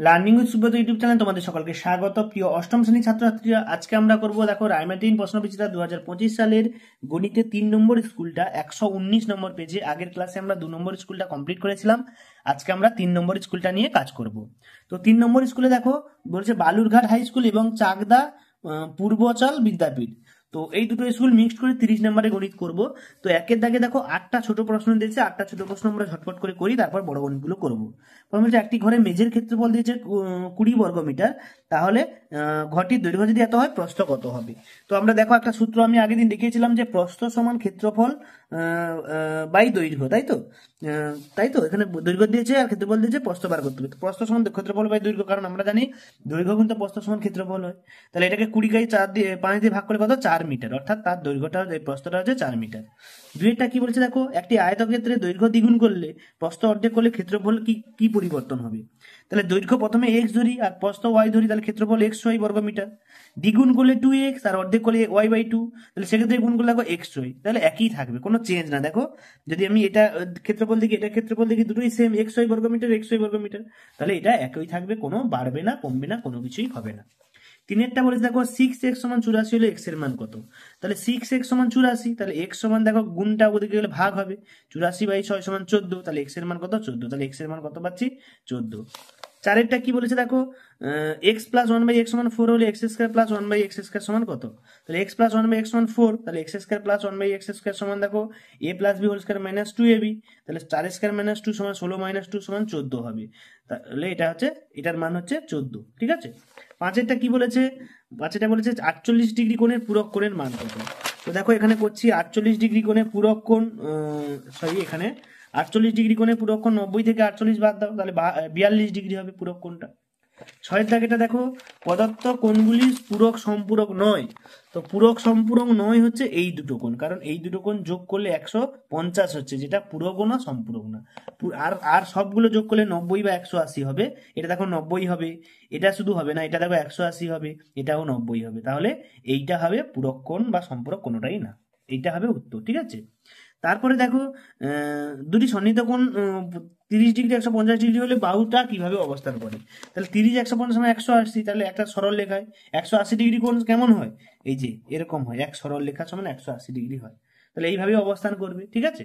Learning with Subrata YouTube channel তোমাদের সকলকে স্বাগত। প্রিয় অষ্টম শ্রেণীর ছাত্রছাত্রীরা, আজকে আমরা করবো দেখো রায়মার্টিন প্রশ্নবিচিত্রা 2025 সালের গণিতে 3 নম্বর স্কুলটা 119 নম্বর পেজে। আগের ক্লাসে আমরা 2 নম্বর স্কুলটা কমপ্লিট করেছিলাম, আজকে আমরা 3 নম্বর স্কুলটা নিয়ে কাজ করব। তো 3 নম্বর স্কুলে দেখো বলছে বালুরঘাট হাই স্কুল এবং চাকদা পূর্বাচল বিদ্যাপীঠ। তো এই দুটো স্কুল মিক্সড করে 30 নম্বরে গণিত করব। তো একের দাগে দেখো 8টা ছোট প্রশ্ন দিয়েছে, 8টা ছোট প্রশ্ন আমরা ঝটপট করে করি, তারপর বড় গণিতগুলো করবো। প্রথম হচ্ছে একটি ঘরে মেঝের ক্ষেত্রফল দিয়েছে 20 বর্গমিটার, তাহলে ঘরটির দৈর্ঘ্য যদি এত হয় প্রস্থ কত হবে। তো আমরা দেখো একটা সূত্র আমি আগের দিন দেখিয়েছিলাম যে প্রস্থ সমান ক্ষেত্রফল বাই দৈর্ঘ্য, তাই তো এখানে দৈর্ঘ্য দিয়েছে আর ক্ষেত্রফল দিয়েছে, প্রস্থ বার করতে হবে। তো প্রস্থ সমান ক্ষেত্রফল বাই দৈর্ঘ্য, কারণ আমরা জানি দৈর্ঘ্য কিন্তু প্রস্থ সমান ক্ষেত্রফল হয়। তাহলে এটাকে 5 দিয়ে ভাগ করে কত 4 মিটার, অর্থাৎ তার দৈর্ঘ্যটা প্রস্থটা হচ্ছে 4 মিটার। দুইটা কি বলছে দেখো, একটি আয়তক্ষেত্রে দৈর্ঘ্য দ্বিগুণ করলে প্রস্থ অর্ধেক করলে ক্ষেত্রফল কি কি পরিবর্তন হবে। তাহলে দৈর্ঘ্য প্রথমে এক্স ধরি আর প্রস্থ ওয়াই ধরি, তাহলে ক্ষেত্রফল এক্স ওয়াই বর্গমিটার। দ্বিগুণ করলে 2x আর অর্ধেক করলে y/2, তাহলে সেক্ষেত্রে গুণ করলে দেখো এক্স ওয়াই, তাহলে একই থাকবে, কোনো চেঞ্জ না। দেখো যদি আমি এটা ক্ষেত্রফল দেখি, এটা ক্ষেত্রফল দেখি, দুটোই সেম, এক্স ওয়াই বর্গমিটার, তাহলে এটা একই থাকবে, কোনো বাড়বে না কমবে না, কোনো কিছুই হবে না। তিনেরটা বলেছে দেখো 6x সমান 84 হলে x এর মান কত। তাহলে 6x সমান 84, তাহলে x সমান দেখো গুণটা ওদিকে গেলে ভাগ হবে, 84/6 সমান 14, তাহলে x এর মান কত 14, তাহলে x এর মান কত পাচ্ছি 14। চারেরটা কি বলেছে দেখো, x প্লাস 1/x সমান 4 হলে x square plus 1/x square সমান কত। তাহলে x প্লাস 1/x সমান 4, তাহলে x square plus 1/x square সমান দেখো a plus b whole square minus 2ab, তাহলে 4 স্কয়ার মাইনাস 2 সমান 16 মাইনাস 2 সমান 14 হবে। তাহলে এটা হচ্ছে, এটার মান হচ্ছে 14, ঠিক আছে। পাঁচেরটা কি বলেছে, পাঁচেরটা বলেছে 48 ডিগ্রি কোণের পূরক কোণের মান কত। তো দেখো এখানে করছি 48 ডিগ্রি কোণের পূরক কোণ, এখানে 48 ডিগ্রি কোণের পূরক কোণ 90 থেকে 48 বাদ দাও, তাহলে 42 ডিগ্রি হবে পূরক কোণটা। ছয়ের দাগেটা দেখো, প্রদত্ত কোণগুলি পূরক সম্পূরক নয়। তো পূরক সম্পূরক নয় হচ্ছে এই দুটো কোণ, কারণ এই দুটো কোণ যোগ করলে 150 হচ্ছে, যেটা পূরক না সম্পূরক না। আর আর সবগুলো যোগ করলে 90 বা 180 হবে। এটা দেখো 90 হবে, এটা শুধু হবে না, এটা দেখো 180 হবে, এটাও 90 হবে, তাহলে এইটা হবে পূরক কোণ বা সম্পূরক কোনোটাই না, এইটা হবে উত্তর, ঠিক আছে। তারপরে দেখো দুটি সন্নিহিত কোণ 30 ডিগ্রি 150 ডিগ্রি হলে বাহুটা কিভাবে অবস্থান করে। তাহলে 30 150 সমান 180, তাহলে একটা সরল লেখায় 180 ডিগ্রি কোণ কেমন হয়, এই যে এরকম হয়, এক সরল লেখা সমান 180 ডিগ্রি হয়। তাহলে এইভাবে অবস্থান করবে, ঠিক আছে,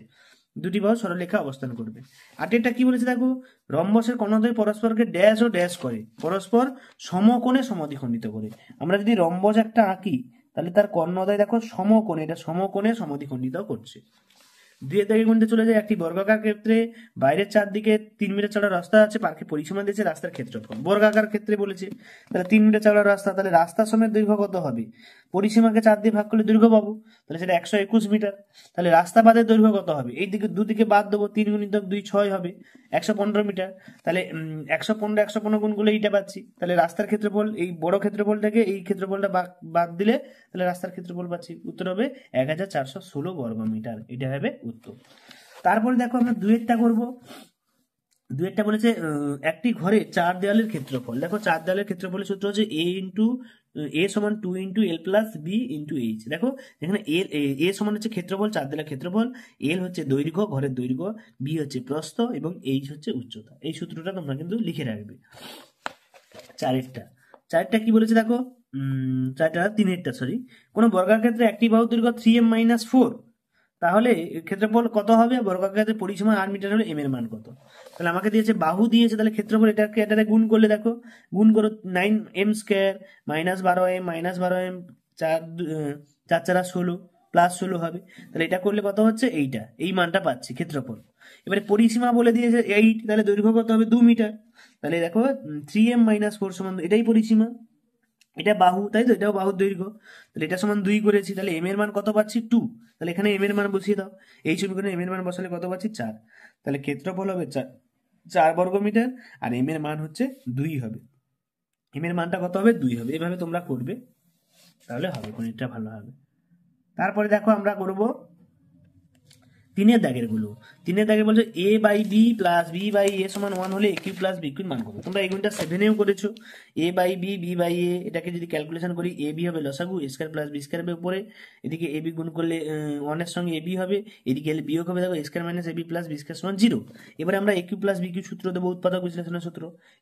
দুটি বাহু সরল লেখা অবস্থান করবে। আটেরটা কি বলেছে দেখো, রম্বসের কর্ণদ্বয় পরস্পরকে ড্যাশ ও ড্যাশ করে পরস্পর সমকোণে সমদ্বিখণ্ডিত করে। আমরা যদি রম্বস একটা আঁকি, তাহলে তার কর্ণদ্বয় দেখো সমকোণে, এটা সমকোণে সমদ্বিখণ্ডিত করছে। দুই দাগে গুণতে চলে যায়, একটি বর্গাকার ক্ষেত্রে বাইরের চারদিকে 3 মিটার চওড়া রাস্তা আছে, পার্কে পরিসীমা দিয়েছে রাস্তার ক্ষেত্রফল। বর্গাকার ক্ষেত্রে বলেছে, তাহলে 3 মিটার চওড়া রাস্তা, তাহলে রাস্তার সমেত দৈর্ঘ্য কত হবে, পরিসীমাকে 4 দিয়ে ভাগ করলে দৈর্ঘ্য পাবো, তাহলে সেটা 121 মিটার। তাহলে রাস্তা বাদের দৈর্ঘ্য কত হবে, এই দিকে দুদিকে বাদ দেবো, 3 × 2 6 হবে, 115 মিটার। তাহলে 115 গুণ করলে এইটা পাচ্ছি, তাহলে রাস্তার ক্ষেত্রফল এই বড় ক্ষেত্রফলটাকে এই ক্ষেত্রফলটা বাদ দিলে তাহলে রাস্তার ক্ষেত্রফল পাচ্ছি, উত্তর হবে 1416 বর্গমিটার, এটা হবে উত্তর। তারপরে দেখো আমরা দুয়েরটা করবো। দুয়েরটা বলেছে একটি ঘরে 4 দেওয়ালের ক্ষেত্রফল। দেখো 4 দেওয়ালের ক্ষেত্রফলের সূত্র হচ্ছে a সমান 2 × l প্লাস b × h। দেখো এখানে a সমান হচ্ছে ক্ষেত্রফল, 4 দেওয়ালের ক্ষেত্রফল, l হচ্ছে দৈর্ঘ্য, ঘরের দৈর্ঘ্য, b হচ্ছে প্রস্থ এবং h হচ্ছে উচ্চতা। এই সূত্রটা তোমরা কিন্তু লিখে রাখবে। চারেরটা কি বলেছে দেখো, তিনেরটা কোন বর্গাকার ক্ষেত্রে একটি বাহুর দৈর্ঘ্য 3m - 4, তাহলে ক্ষেত্রফল কত হবে, বর্গাকার ক্ষেত্রে পরিসীমা 8 মিটার হলে m এর মান কত। তাহলে আমাকে দিয়েছে বাহু দিয়েছে, তাহলে ক্ষেত্রফল এটাকে গুণ করলে দেখো, গুণ করো 9m² -12m 4 4 16 প্লাস 16 হবে। তাহলে এটা করলে কত হচ্ছে, এই মানটা পাচ্ছি ক্ষেত্রফল। এবারে পরিসীমা বলে দিয়েছে 8, তাহলে দৈর্ঘ্য কত হবে 2 মিটার। তাহলে দেখো 3m - 4 সমান, এটাই পরিসীমা, এটা বাহু, তাই তো, এটাও বাহুর দৈর্ঘ্য, তাহলে এটা সমান 2 করেছি, তাহলে m এর মান কত পাচ্ছি 2, তাহলে এখানে m এর মান বসিয়ে দাও, এই সমীকরণে m এর মান বসালে কত পাচ্ছি 4, তাহলে ক্ষেত্রফল হবে 4 বর্গমিটার আর m এর মান হচ্ছে 2 হবে, m এর মানটা কত হবে 2 হবে। এভাবে তোমরা করবে, তাহলে হবে, গণিতটা ভালো হবে। তারপরে দেখো আমরা করব তিনের দাগের গুলো, তিনের দাগে বলছে a by b plus b by a সমান 1 হলে এ কিউ প্লাস বি কিউর মান করবে। তোমরা এই গুণটা 7-এও করেছো। A by b b by a, এটাকে যদি ক্যালকুলেশন করি এ বি হবে লসাগু, a square plus B square হবে উপরে, এদিকে এ বি গুণ করলে 1 এর সঙ্গে এ বি হবে, এদিকে এলে বিয়োগ হবে, দেখো এ square minus A B plus B square সমান 0। এবারে আমরা এ কিউ প্লাস বি কিউ সূত্র দেবো, উৎপাদক বিশ্লেষণের সূত্র,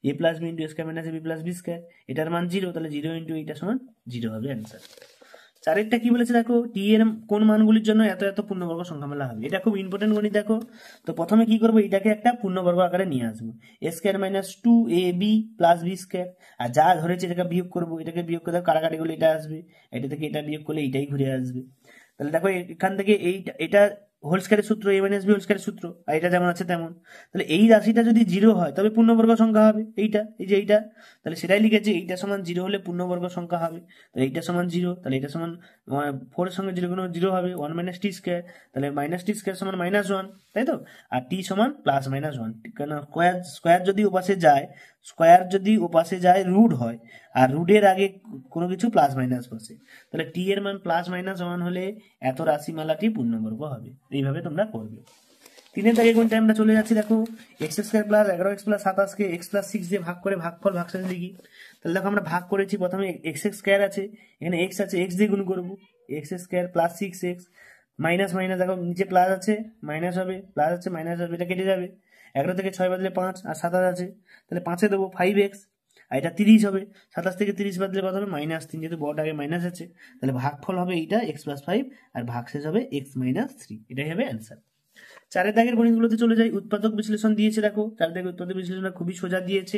a plus B into A square minus A B plus B square, এটার মান 0, তাহলে 0 ইন্টু এইটা সমান 0 হবে অ্যান্সার। চারেরটা কি বলেছে দেখো, টি এর কোন মানগুলির জন্য এত এত পূর্ণবর্গ সংখ্যা মেলা হবে। এটা খুব ইম্পর্টেন্ট গণিত দেখো। তো প্রথমে কি করবো, এটাকে একটা পূর্ণবর্গ আকারে নিয়ে আসবো, a square minus 2ab plus B square, আর যা ধরেছে এটাকে বিয়োগ করবো, এটাকে বিয়োগ করে কাটাকাটি করলে এটা আসবে, এটা থেকে এটা বিয়োগ করলে এইটাই ঘুরে আসবে। তাহলে দেখো এখান থেকে এইটা, এটা হোল স্কয়ারের সূত্র, এ মাইনাস বি হোল স্কয়ারের সূত্র, আর এটা যেমন আছে তেমন। তাহলে এই রাশিটা যদি 0 হয় তবে পূর্ণবর্গ সংখ্যা হবে এইটা, এই যে এইটা, তাহলে সেটাই লিখেছি, এইটা সমান 0 হলে পূর্ণবর্গ সংখ্যা হবে। তাহলে এইটা সমান 0, তাহলে এটা সমান 4 এর সঙ্গে 0 গুণ 0 হবে 1 মাইনাস টি স্কয়ার, তাহলে মাইনাস টি স্কয়ার সমান -1, তাই তো, আর টি সমান +-1, কারণ স্কয়ার যদি ওপাশে যায়, স্কয়ার যদি ওপাশে যায় রুট হয়, আর রুটের আগে কোনো কিছু প্লাস মাইনাস বসে, তাহলে টি এর মান +-1 হলে এত রাশিমালাটি পূর্ণবর্গ হবে। এইভাবে তোমরা করবে। তিনের দাগে কোনটা আমরা চলে যাচ্ছি, দেখো x square plus 11x plus 27 কে x প্লাস 6 দিয়ে ভাগ করে ভাগফল ভাগশেষ লিখি। তাহলে দেখো আমরা ভাগ করেছি, প্রথমে এক্স স্কয়ার আছে, এখানে এক্স আছে, এক্স দিয়ে গুণ করবো, x square plus 6x minus minus, দেখো নিচে প্লাস আছে মাইনাস হবে, প্লাস আছে মাইনাস হবে, এটা কেটে যাবে, 11 থেকে 6 বাদলে 5 আর 27 আছে, তাহলে 5-এ দেবো 5x, আর এটা 30 হবে, 27 থেকে 30 বাদলে কত হবে -3, যেহেতু বড়টা আগে মাইনাস আছে, তাহলে ভাগফল হবে এইটা x+5 আর ভাগশেষ হবে x-3, এটাই হবে অ্যান্সার। চারের দাগের গণিতগুলোতে চলে যাই। উৎপাদক বিশ্লেষণ দিয়েছে, দেখো চারের দাগের উৎপাদক বিশ্লেষণটা খুবই সোজা দিয়েছে।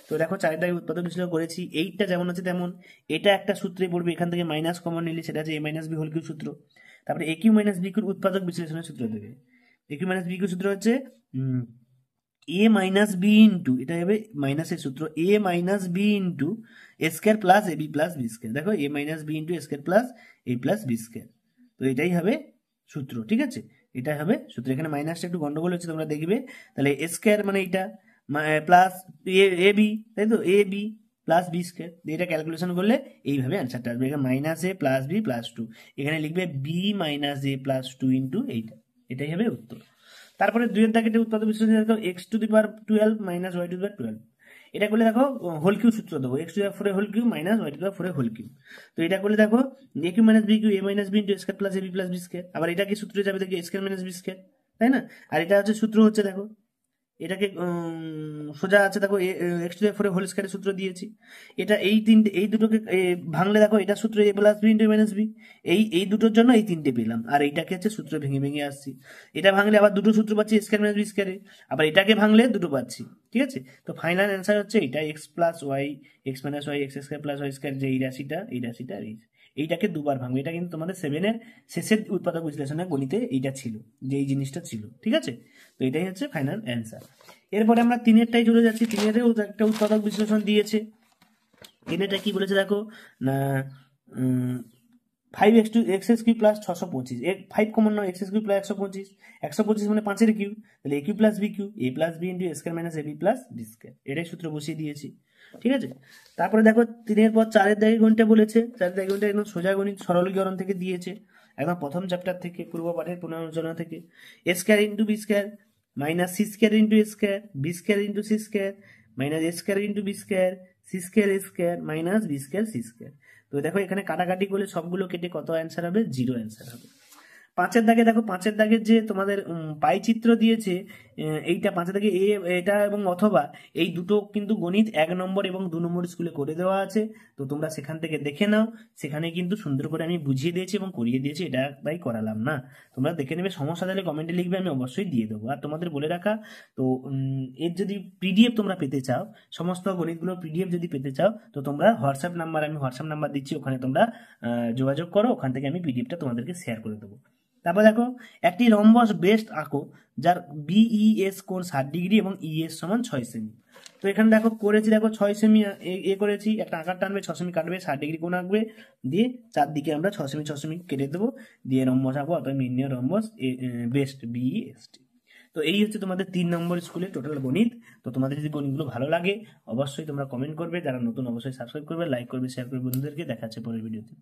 তো দেখো চারের দাগের উৎপাদক বিশ্লেষণ করেছি, এইটা যেমন আছে তেমন, এটা একটা সূত্রে পড়বে, এখান থেকে মাইনাস কমন নিলে সেটা আছে এ মাইনাস বি হোল কিউ সূত্র, তারপরে এ কিউ মাইনাস বি কিউর উৎপাদক বিশ্লেষণের সূত্র দেবে। এ কিউ মাইনাস বি কিউ সূত্র হচ্ছে এ মাইনাস বি ইন্টু, এটা হবে মাইনাসের সূত্র, এ minus B into A square plus A B plus B square, দেখো এ মাইনাস বি ইন্টু এ স্কয়ার প্লাস এ প্লাস বি স্কয়ার, তো এটাই হবে সূত্র, ঠিক আছে, এটা হবে সূত্র। এখানে মাইনাসটা একটু গন্ডগোল হচ্ছে, তোমরা দেখবে। তাহলে এ স্কয়ার মানে এইটা প্লাস এ বি, তাই তো, এ বি প্লাস বি স্কয়ার, এটা ক্যালকুলেশন করলে এইভাবে অ্যান্সারটা আসবে। এখানে -a প্লাস বি প্লাস 2, এখানে লিখবে বি মাইনাস এ প্লাস 2 ইন্টু এইটা, এটাই হবে উত্তর। তারপরে দুইয়ের দাগের উৎপাদক বিশ্লেষণ, দেখো x⁻12 মাইনাস y⁻12, এটা করলে দেখো হোল কিউ সূত্র দেবো, x⁴ whole cube minus y⁴ whole cube. তো এটা করলে দেখো A cube minus B cube A minus B into A square plus A B plus B square, আবার এটা কি সূত্রে যাবে, দেখি A square minus B square, তাই না, আর এটা হচ্ছে সূত্র হচ্ছে, দেখো এটাকে সোজা আছে, দেখো x⁴ হোল স্কয়ারের সূত্র দিয়েছি, এটা এই তিনটে, এই দুটোকে ভাঙলে দেখো এটা সূত্র a plus B into minus b, এই দুটোর জন্য এই তিনটে পেলাম, আর এইটাকে হচ্ছে সূত্র ভেঙে ভেঙে আসছি, এটা ভাঙলে আবার দুটো সূত্র পাচ্ছি স্কয়ার মাইনাস বি স্কয়ারে, আবার এটাকে ভাঙলে দুটো পাচ্ছি, ঠিক আছে। তো ফাইনাল অ্যান্সার হচ্ছে এটা X plus Y X minus Y X square plus Y square, যে এই রাশিটা আর এইটাকে দুবার ভাঙবে, এটা কিন্তু তোমাদের 7-এর শেষের উৎপাদক বিশ্লেষণের গণিতে এইটা ছিল, যে এই জিনিসটা ছিল, ঠিক আছে। তো এটাই হচ্ছে ফাইনাল অ্যান্সার। এরপরে আমরা তিনেরটাই চলে যাচ্ছি, তিনেরেও একটা উৎপাদক বিশ্লেষণ দিয়েছে। তিনেরটা কি বলেছে দেখো না, 5x³ প্লাস 625, 5 কমন নাও, x³ প্লাস 125, 125 মানে 5-এর কিউ, তাহলে a cube plus B cube A plus B into A square minus A B plus B square, এটাই সূত্র বসিয়ে দিয়েছি, ঠিক আছে। তারপরে দেখো তিনের পর চারের দাগের গণিতটা বলেছে, চারের দাগের গণিতটা একদম সোজা গণিত, সরলীকরণ থেকে দিয়েছে, একদম প্রথম চ্যাপ্টার থেকে, পূর্ব পাঠের পুনরালোচনা থেকে, a square into b square minus c square into A square b square into c square minus a square into b square c square a square minus B square c square. তো দেখো এখানে কাটাকাটি করলে সবগুলো কেটে কত answer হবে, 0 answer হবে। পাঁচের দাগে দেখো, পাঁচের দাগের যে তোমাদের পাই চিত্র দিয়েছে, এইটা পাঁচের দাগে এটা এবং অথবা এই দুটো কিন্তু গণিত 1 নম্বর এবং 2 নম্বর স্কুলে করে দেওয়া আছে, তো তোমরা সেখান থেকে দেখে নাও, সেখানে কিন্তু সুন্দর করে আমি বুঝিয়ে দিয়েছি এবং করিয়ে দিয়েছি, এটা তাই করালাম না, তোমরা দেখে নেবে, সমস্যা তাহলে কমেন্টে লিখবে, আমি অবশ্যই দিয়ে দেবো। আর তোমাদের বলে রাখা, তো এর যদি পিডিএফ তোমরা পেতে চাও, সমস্ত গণিতগুলোর পিডিএফ যদি পেতে চাও, তো তোমরা আমি হোয়াটসঅ্যাপ নাম্বার দিচ্ছি, ওখানে তোমরা যোগাযোগ করো, ওখান থেকে আমি পিডিএফটা তোমাদেরকে শেয়ার করে দেবো। তারপর দেখো একটি রম্বস বেস্ট আঁকো যার বিইএস কোণ 60 ডিগ্রি এবং ইএস সমান 6 সেমি। তো এখানে দেখো করেছি, দেখো 6 সেমি করেছি, একটা আঁকার টানবে, 6 সেমি কাটবে, 60 ডিগ্রি কোণ আঁকবে, দিয়ে চারদিকে আমরা 6 সেমি কেটে দেবো, দিয়ে রম্বস আঁকবো, অর্থাৎ নির্ণয় রম্বস বেস্ট বিইএসটি। তো এই হচ্ছে তোমাদের 3 নম্বর স্কুলে টোটাল গণিত। তো তোমাদের যদি গণিতগুলো ভালো লাগে অবশ্যই তোমরা কমেন্ট করবে, যারা নতুন অবশ্যই সাবস্ক্রাইব করবে, লাইক করবে, শেয়ার করবে বন্ধুদেরকে। দেখা হচ্ছে পরের ভিডিওতে।